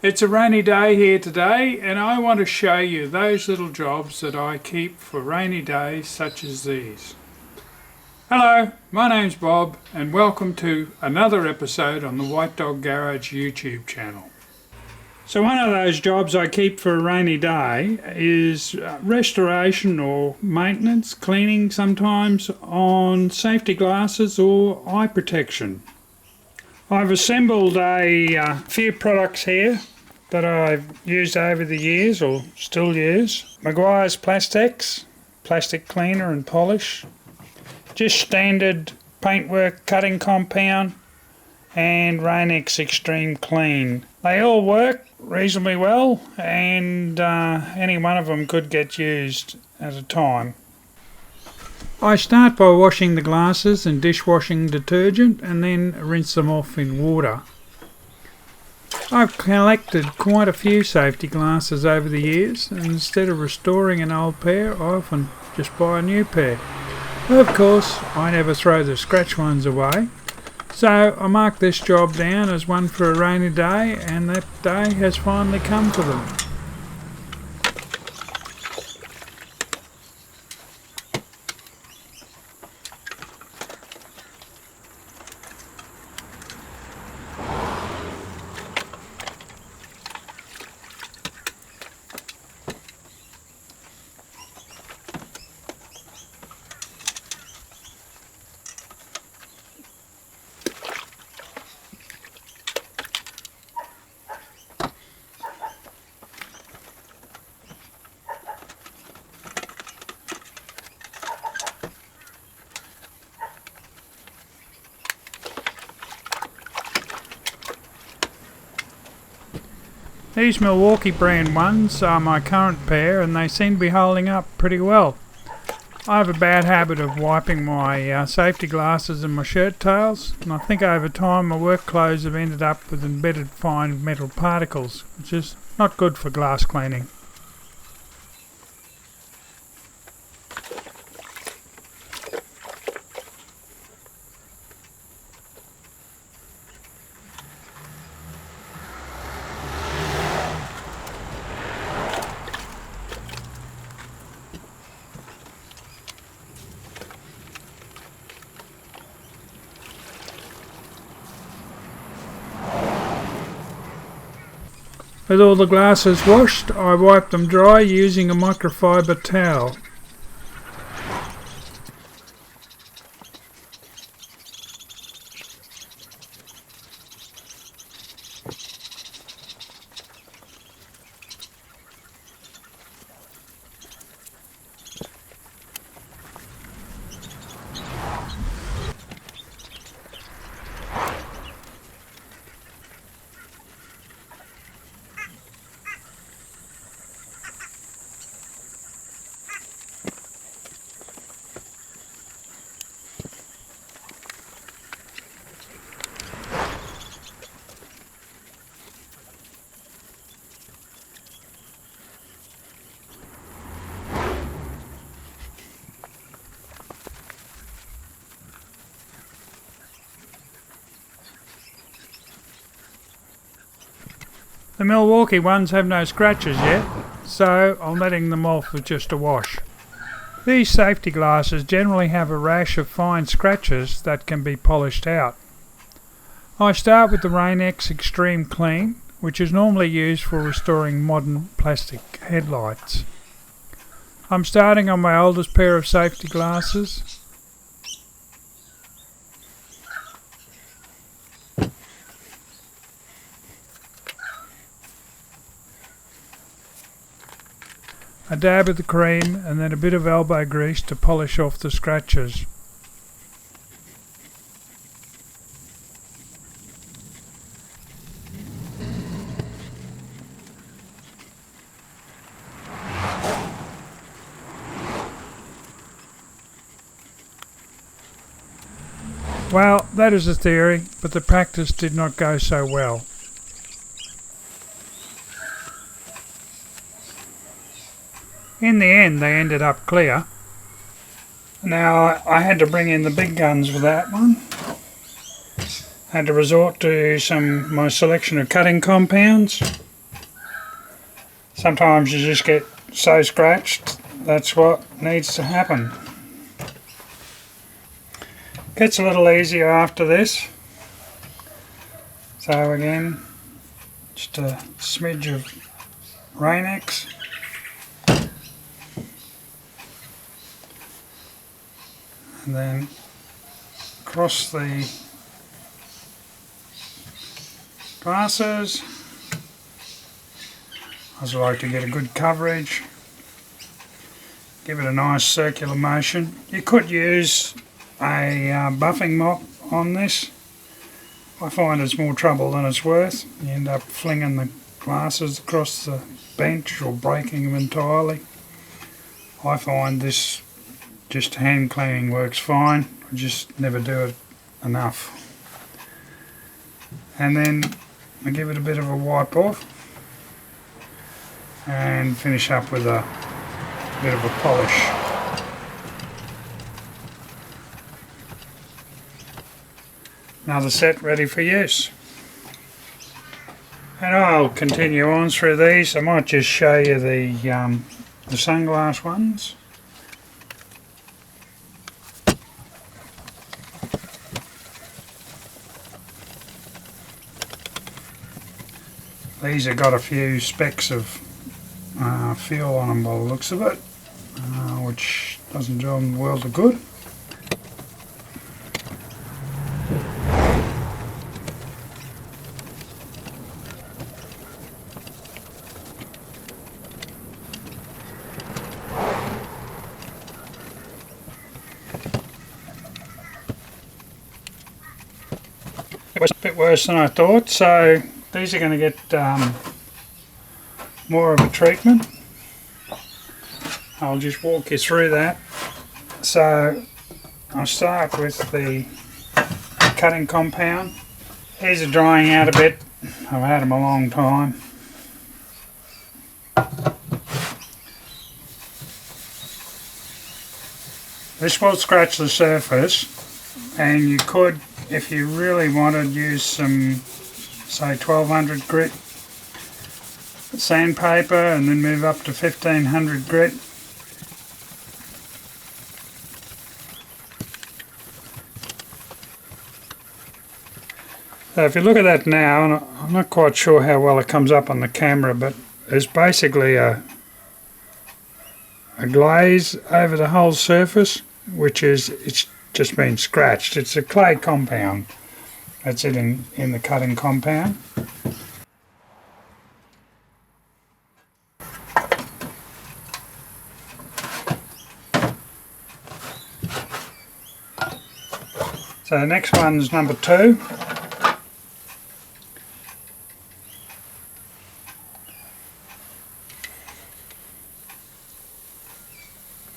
It's a rainy day here today, and I want to show you those little jobs that I keep for rainy days such as these. Hello, my name's Bob, and welcome to another episode on the White Dog Garage YouTube channel. So one of those jobs I keep for a rainy day is restoration or maintenance, cleaning sometimes, on safety glasses or eye protection. I've assembled a few products here that I've used over the years or still use. Meguiar's Plastex, plastic cleaner and polish. Just standard paintwork cutting compound and Rain-X Extreme Clean. They all work reasonably well, and any one of them could get used at a time. I start by washing the glasses in dishwashing detergent and then rinse them off in water. I've collected quite a few safety glasses over the years, and instead of restoring an old pair, I often just buy a new pair. Of course, I never throw the scratch ones away, so I mark this job down as one for a rainy day, and that day has finally come for them. These Milwaukee brand ones are my current pair, and they seem to be holding up pretty well. I have a bad habit of wiping my safety glasses and my shirt tails, and I think over time my work clothes have ended up with embedded fine metal particles, which is not good for glass cleaning. With all the glasses washed, I wipe them dry using a microfiber towel. The Milwaukee ones have no scratches yet, so I'm letting them off with just a wash. These safety glasses generally have a rash of fine scratches that can be polished out. I start with the Rain-X Extreme Clean, which is normally used for restoring modern plastic headlights. I'm starting on my oldest pair of safety glasses. A dab of the cream and then a bit of elbow grease to polish off the scratches. Well, that is the theory, but the practice did not go so well. In the end, they ended up clear. Now, I had to bring in the big guns for that one. Had to resort to my selection of cutting compounds. Sometimes you just get so scratched, that's what needs to happen. Gets a little easier after this. So again, just a smidge of Rain-X. And then across the glasses. I just like to get a good coverage. Give it a nice circular motion. You could use a buffing mop on this. I find it's more trouble than it's worth. You end up flinging the glasses across the bench or breaking them entirely. I find this just hand cleaning works fine. I just never do it enough. And then I give it a bit of a wipe off and finish up with a bit of a polish. Another set ready for use. And I'll continue on through these. I might just show you the sunglass ones. These have got a few specks of fuel on them by the looks of it, which doesn't do them the world of good. It was a bit worse than I thought, so these are going to get more of a treatment. I'll just walk you through that. So I'll start with the cutting compound. These are drying out a bit. I've had them a long time. This will scratch the surface, and you could, if you really wanted, use some, say, 1200 grit sandpaper and then move up to 1500 grit. So if you look at that now, and I'm not quite sure how well it comes up on the camera, but there's basically a glaze over the whole surface, which is, it's just been scratched. It's a clay compound. That's it in the cutting compound. So the next one's number 2.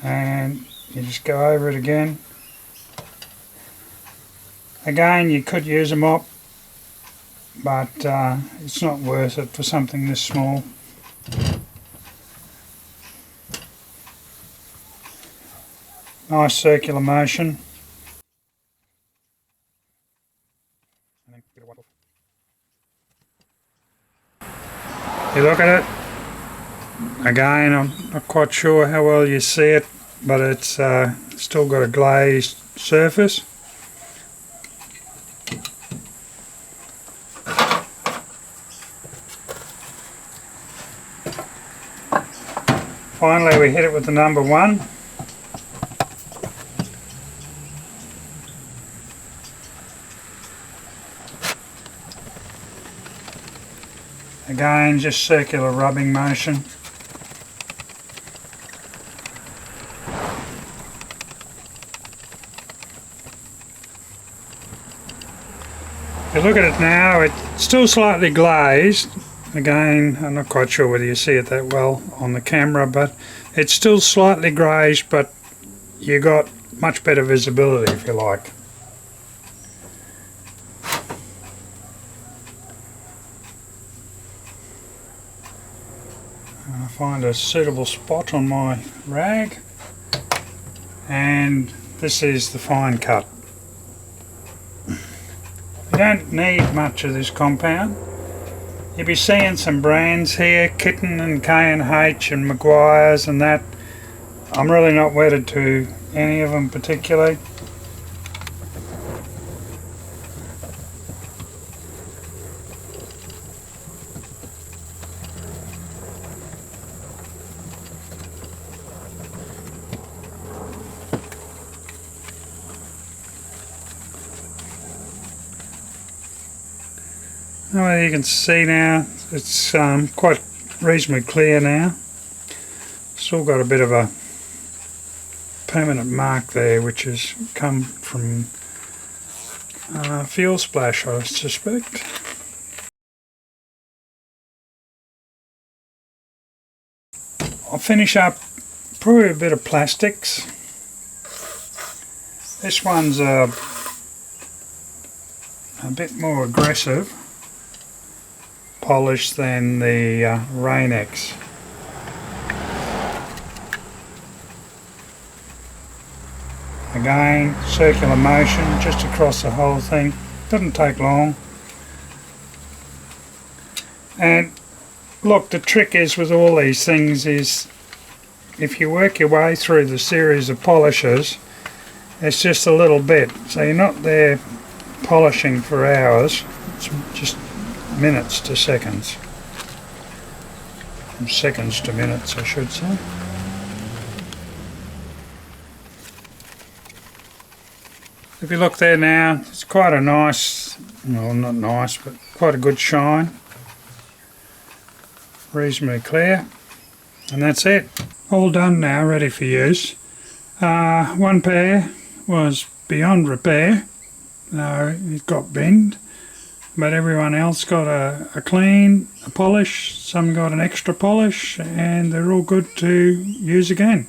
And you just go over it again. Again, you could use a mop, but it's not worth it for something this small. Nice circular motion. You look at it, again, I'm not quite sure how well you see it, but it's still got a glazed surface. Finally, we hit it with the number 1. Again, just circular rubbing motion. If you look at it now, it's still slightly glazed. Again, I'm not quite sure whether you see it that well on the camera, but it's still slightly greyish, but you got much better visibility, if you like. I find a suitable spot on my rag, and this is the fine cut. You don't need much of this compound. You'll be seeing some brands here, Kitten and K&H and Maguire's and that. I'm really not wedded to any of them particularly. Well, you can see now it's quite reasonably clear now. Still got a bit of a permanent mark there which has come from fuel splash, I suspect. I'll finish up probably a bit of plastics. This one's a bit more aggressive polish than the Rain-X. Again, circular motion just across the whole thing. Doesn't take long. And look, the trick is with all these things is if you work your way through the series of polishes, it's just a little bit. So you're not there polishing for hours. It's just minutes to seconds. From seconds to minutes, I should say. If you look there now, it's quite a nice, well, not nice, but quite a good shine. Reasonably clear. And that's it. All done now, ready for use. One pair was beyond repair. No, it got binned. But everyone else got a clean, a polish, some got an extra polish, and they're all good to use again.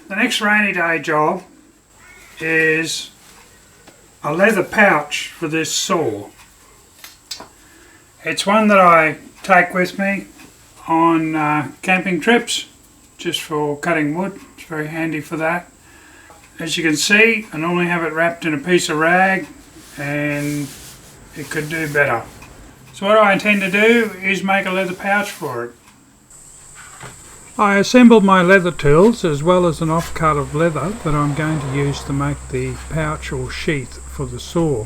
The next rainy day job is a leather pouch for this saw. It's one that I take with me on camping trips, just for cutting wood. It's very handy for that. As you can see, I normally have it wrapped in a piece of rag, and it could do better. So what I intend to do is make a leather pouch for it. I assembled my leather tools as well as an offcut of leather that I'm going to use to make the pouch or sheath for the saw.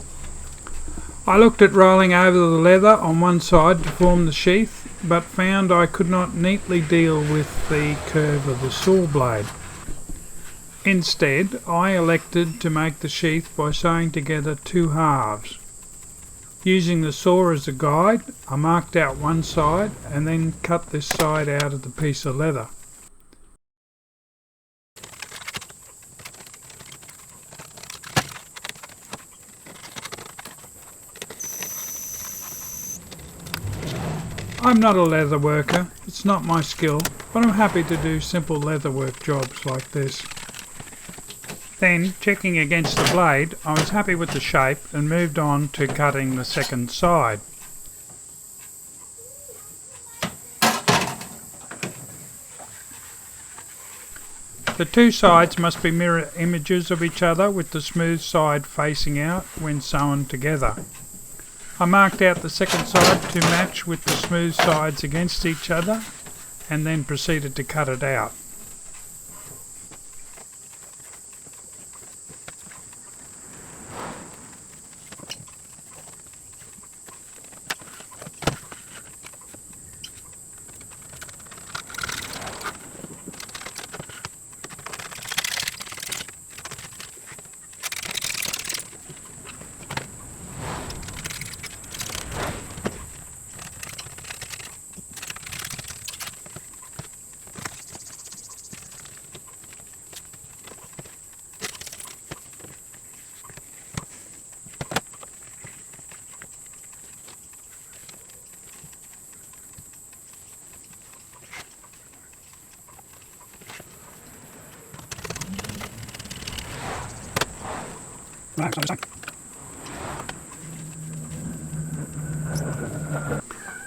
I looked at rolling over the leather on one side to form the sheath, but found I could not neatly deal with the curve of the saw blade. Instead, I elected to make the sheath by sewing together two halves. Using the saw as a guide, I marked out one side and then cut this side out of the piece of leather. I'm not a leather worker, it's not my skill, but I'm happy to do simple leatherwork jobs like this. Then, checking against the blade, I was happy with the shape and moved on to cutting the second side. The two sides must be mirror images of each other, with the smooth side facing out when sewn together. I marked out the second side to match with the smooth sides against each other and then proceeded to cut it out.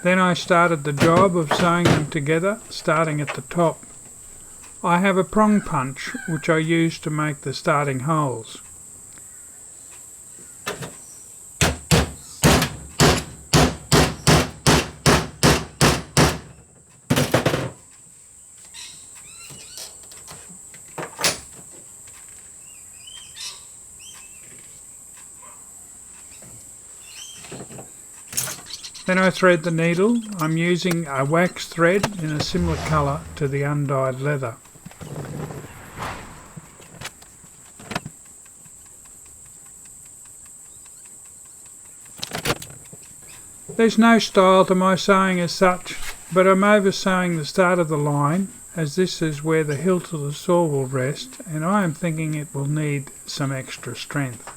Then I started the job of sewing them together, starting at the top. I have a prong punch which I use to make the starting holes. Then I thread the needle. I'm using a wax thread in a similar colour to the undyed leather. There's no style to my sewing as such, but I'm over sewing the start of the line, as this is where the hilt of the saw will rest, and I am thinking it will need some extra strength.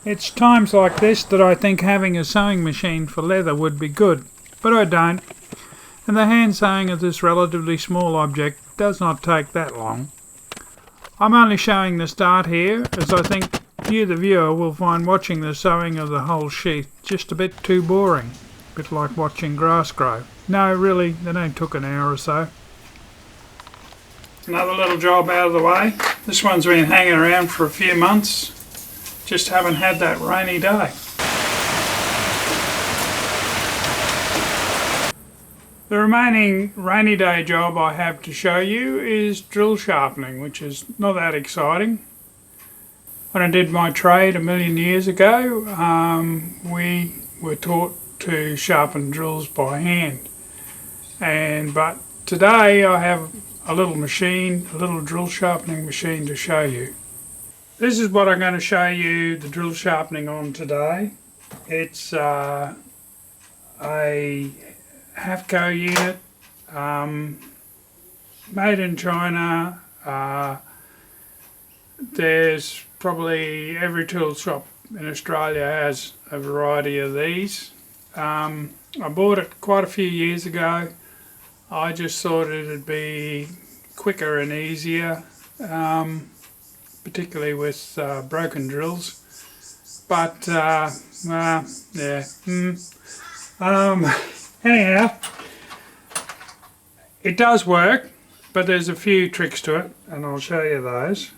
It's times like this that I think having a sewing machine for leather would be good, but I don't, and the hand sewing of this relatively small object does not take that long. I'm only showing the start here, as I think you the viewer will find watching the sewing of the whole sheath just a bit too boring, a bit like watching grass grow. No, really, it only took an hour or so. Another little job out of the way. This one's been hanging around for a few months. Just haven't had that rainy day. The remaining rainy day job I have to show you is drill sharpening, which is not that exciting. When I did my trade a million years ago, we were taught to sharpen drills by hand. But today I have a little machine, a little drill sharpening machine to show you. This is what I'm going to show you the drill sharpening on today. It's a HAFCO unit, made in China. There's probably every tool shop in Australia has a variety of these. I bought it quite a few years ago. I just thought it'd be quicker and easier. Particularly with broken drills, but anyhow, it does work, but there's a few tricks to it, and I'll show you those.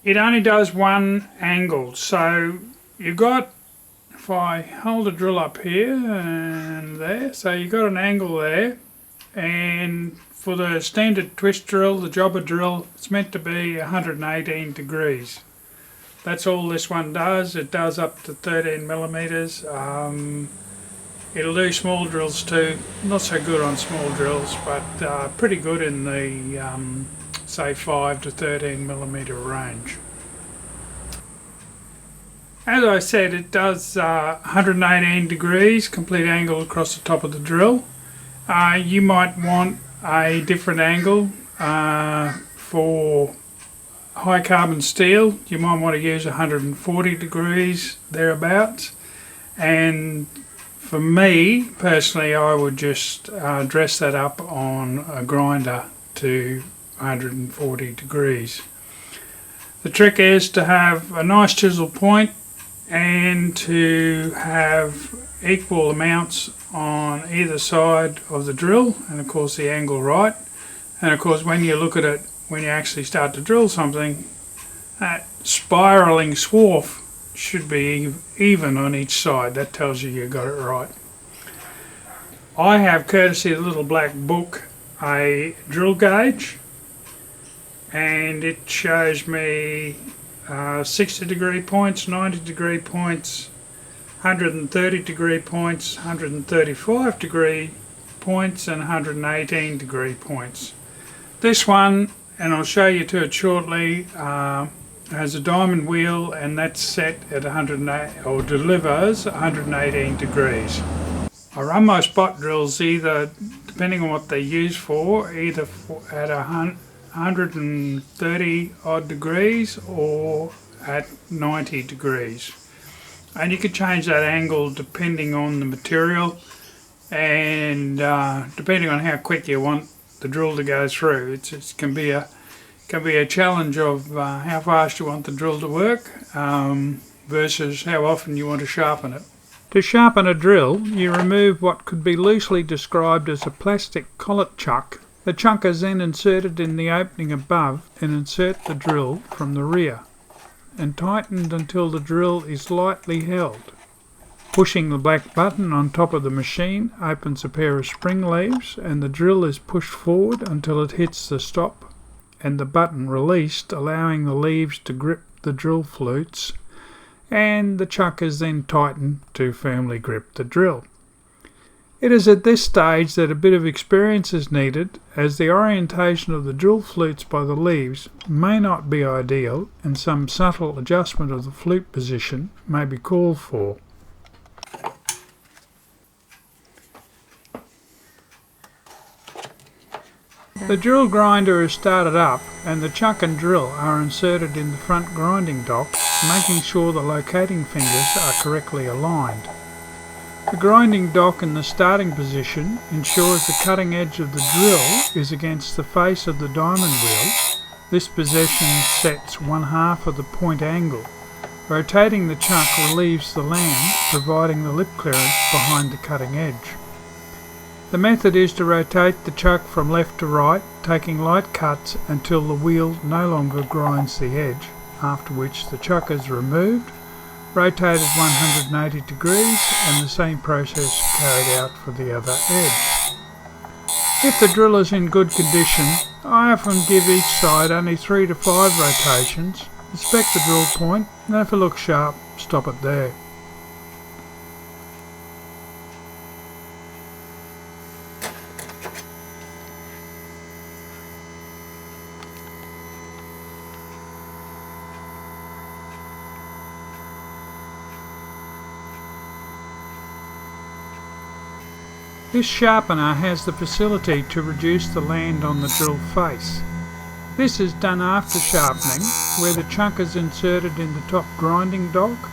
It only does one angle, so you've got, if I hold a drill up here and there, so you've got an angle there, and for the standard twist drill, the jobber drill, it's meant to be 118 degrees. That's all this one does. It does up to 13 millimeters. It'll do small drills too. Not so good on small drills, but pretty good in the say 5 to 13 millimeter range. As I said, it does 118 degrees, complete angle across the top of the drill. You might want a different angle for high carbon steel. You might want to use 140 degrees thereabouts, and for me personally I would just dress that up on a grinder to 140 degrees. The trick is to have a nice chisel point and to have equal amounts on either side of the drill, and of course the angle right, and of course when you look at it, when you actually start to drill something, that spiraling swarf should be even on each side. That tells you got it right. I have, courtesy of the little black book, a drill gauge, and it shows me 60 degree points, 90 degree points, 130 degree points, 135 degree points, and 118 degree points. This one, and I'll show you to it shortly, has a diamond wheel, and that's set at 108, or delivers 118 degrees. I run my spot drills either, depending on what they're used for, either at 130 odd degrees or at 90 degrees. And you can change that angle depending on the material and depending on how quick you want the drill to go through. It can be a challenge of how fast you want the drill to work versus how often you want to sharpen it. To sharpen a drill, you remove what could be loosely described as a plastic collet chuck. The chuck is then inserted in the opening above and insert the drill from the rear and tightened until the drill is lightly held. Pushing the black button on top of the machine opens a pair of spring leaves and the drill is pushed forward until it hits the stop and the button released, allowing the leaves to grip the drill flutes, and the chuck is then tightened to firmly grip the drill. It is at this stage that a bit of experience is needed, as the orientation of the drill flutes by the leaves may not be ideal and some subtle adjustment of the flute position may be called for. The drill grinder is started up and the chuck and drill are inserted in the front grinding dock, making sure the locating fingers are correctly aligned. The grinding dock in the starting position ensures the cutting edge of the drill is against the face of the diamond wheel. This position sets 1/2 of the point angle. Rotating the chuck relieves the land, providing the lip clearance behind the cutting edge. The method is to rotate the chuck from left to right, taking light cuts until the wheel no longer grinds the edge, after which the chuck is removed, rotated 180 degrees, and the same process carried out for the other edge. If the drill is in good condition, I often give each side only 3 to 5 rotations, inspect the drill point, and if it looks sharp, stop it there. This sharpener has the facility to reduce the land on the drill face. This is done after sharpening, where the chuck is inserted in the top grinding dock,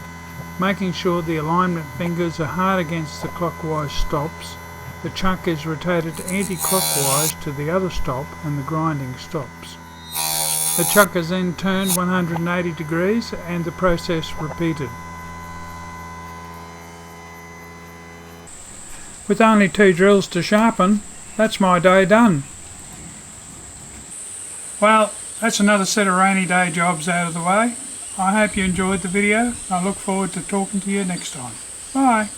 making sure the alignment fingers are hard against the clockwise stops. The chuck is rotated anti-clockwise to the other stop and the grinding stops. The chuck is then turned 180 degrees and the process repeated. With only 2 drills to sharpen, that's my day done. Well, that's another set of rainy day jobs out of the way. I hope you enjoyed the video. I look forward to talking to you next time. Bye.